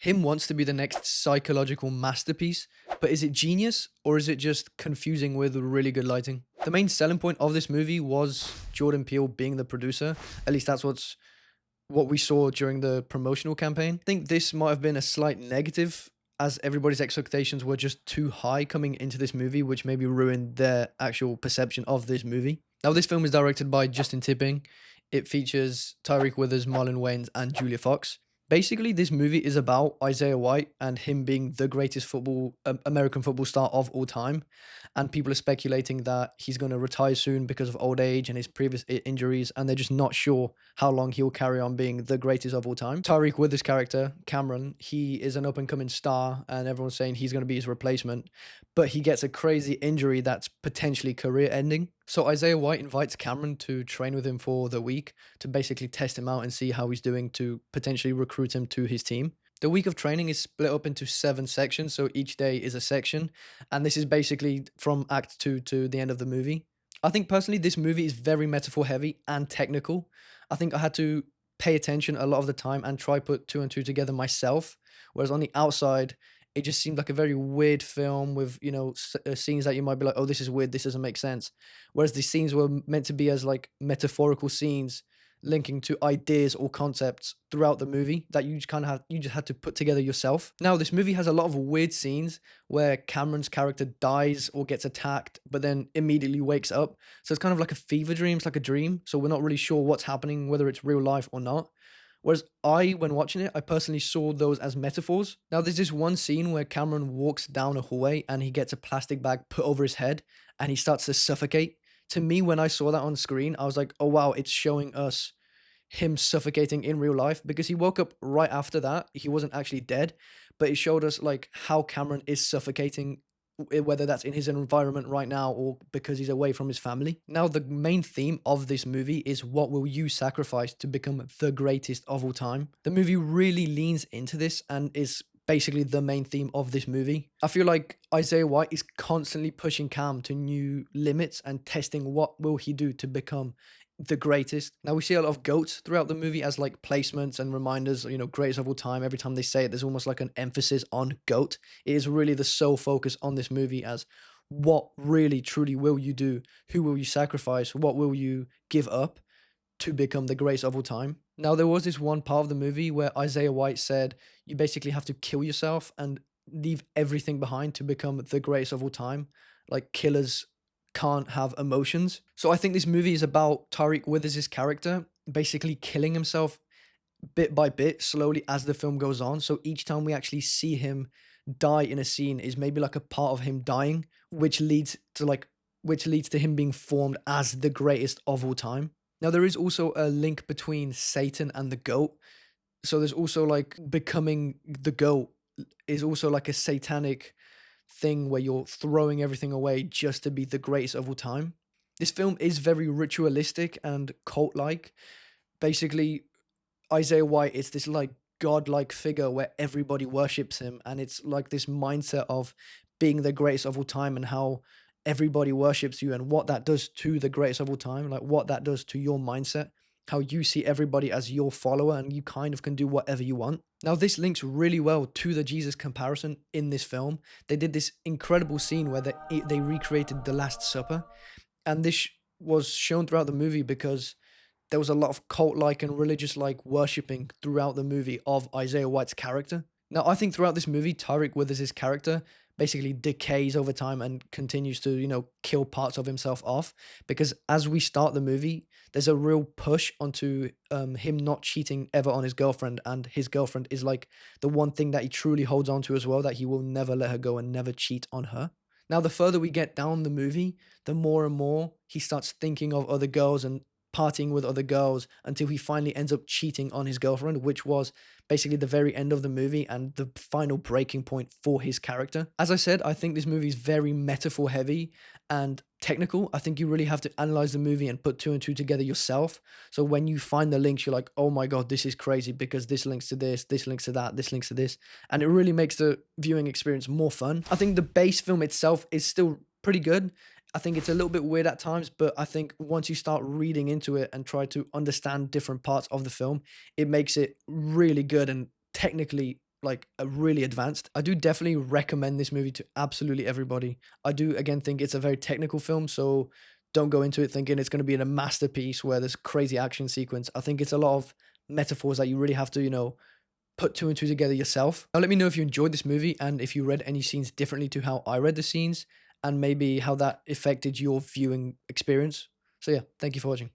Him wants to be the next psychological masterpiece, but is it genius or is it just confusing with really good lighting? The main selling point of this movie was Jordan Peele being the producer. At least that's what we saw during the promotional campaign. I think this might have been a slight negative as everybody's expectations were just too high coming into this movie, which maybe ruined their actual perception of this movie. Now, this film is directed by Justin Tipping. It features Tyreek Withers, Marlon Wayans, and Julia Fox. Basically, this movie is about Isaiah White and him being the greatest American football star of all time, and people are speculating that he's going to retire soon because of old age and his previous injuries, and they're just not sure how long he'll carry on being the greatest of all time. Tyreek Withers' character, Cameron, he is an up-and-coming star, and everyone's saying he's going to be his replacement, but he gets a crazy injury that's potentially career-ending. So Isaiah White invites Cameron to train with him for the week to basically test him out and see how he's doing to potentially recruit him to his team. The week of training is split up into 7 sections, so each day is a section, and this is basically from Act 2 to the end of the movie. I think personally, this movie is very metaphor heavy and technical. I think I had to pay attention a lot of the time and try put two and two together myself, whereas on the outside, it just seemed like a very weird film with, scenes that you might be like, oh, this is weird, this doesn't make sense. Whereas the scenes were meant to be as like metaphorical scenes linking to ideas or concepts throughout the movie that you just had to put together yourself. Now, this movie has a lot of weird scenes where Cameron's character dies or gets attacked, but then immediately wakes up. So it's kind of like a fever dream, it's like a dream. So we're not really sure what's happening, whether it's real life or not. Whereas when watching it, I personally saw those as metaphors. Now, there's this one scene where Cameron walks down a hallway and he gets a plastic bag put over his head and he starts to suffocate. To me, when I saw that on screen, I was like, oh wow, it's showing us him suffocating in real life because he woke up right after that. He wasn't actually dead, but it showed us like how Cameron is suffocating, whether that's in his environment right now or because he's away from his family. Now, the main theme of this movie is what will you sacrifice to become the greatest of all time? The movie really leans into this and is basically the main theme of this movie. I feel like Isaiah White is constantly pushing Cam to new limits and testing what will he do to become the greatest. Now, we see a lot of goats throughout the movie as like placements and reminders, greatest of all time. Every time they say it, there's almost like an emphasis on goat. It is really the sole focus on this movie as what really truly will you do? Who will you sacrifice? What will you give up to become the greatest of all time? Now, there was this one part of the movie where Isaiah White said you basically have to kill yourself and leave everything behind to become the greatest of all time. Like killers can't have emotions. So I think this movie is about Tariq Withers' character basically killing himself bit by bit, slowly as the film goes on. So each time we actually see him die in a scene is maybe like a part of him dying, which leads to him being formed as the greatest of all time. Now, there is also a link between Satan and the goat. So there's also like becoming the goat is also like a satanic thing where you're throwing everything away just to be the greatest of all time. This film is very ritualistic and cult like. Basically, Isaiah White is this like godlike figure where everybody worships him, and it's like this mindset of being the greatest of all time and how everybody worships you and what that does to the greatest of all time, like what that does to your mindset, how you see everybody as your follower and you kind of can do whatever you want. Now, this links really well to the Jesus comparison in this film. They did this incredible scene where they recreated the Last Supper, and this was shown throughout the movie because there was a lot of cult-like and religious-like worshipping throughout the movie of Isaiah White's character. Now, I think throughout this movie, Tyreek Withers' character basically decays over time and continues to, kill parts of himself off. Because as we start the movie, there's a real push onto him not cheating ever on his girlfriend. And his girlfriend is like the one thing that he truly holds on to as well, that he will never let her go and never cheat on her. Now, the further we get down the movie, the more and more he starts thinking of other girls and partying with other girls until he finally ends up cheating on his girlfriend, which was basically the very end of the movie and the final breaking point for his character. As I said, I think this movie is very metaphor heavy and technical. I think you really have to analyze the movie and put two and two together yourself. So when you find the links, you're like, oh my God, this is crazy because this links to this links to that, this links to this. And it really makes the viewing experience more fun. I think the base film itself is still pretty good. I think it's a little bit weird at times, but I think once you start reading into it and try to understand different parts of the film, it makes it really good and technically like really advanced. I do definitely recommend this movie to absolutely everybody. I do again think it's a very technical film, so don't go into it thinking it's going to be in a masterpiece where there's crazy action sequence. I think it's a lot of metaphors that you really have to, put two and two together yourself. Now let me know if you enjoyed this movie and if you read any scenes differently to how I read the scenes and maybe how that affected your viewing experience. So yeah, thank you for watching.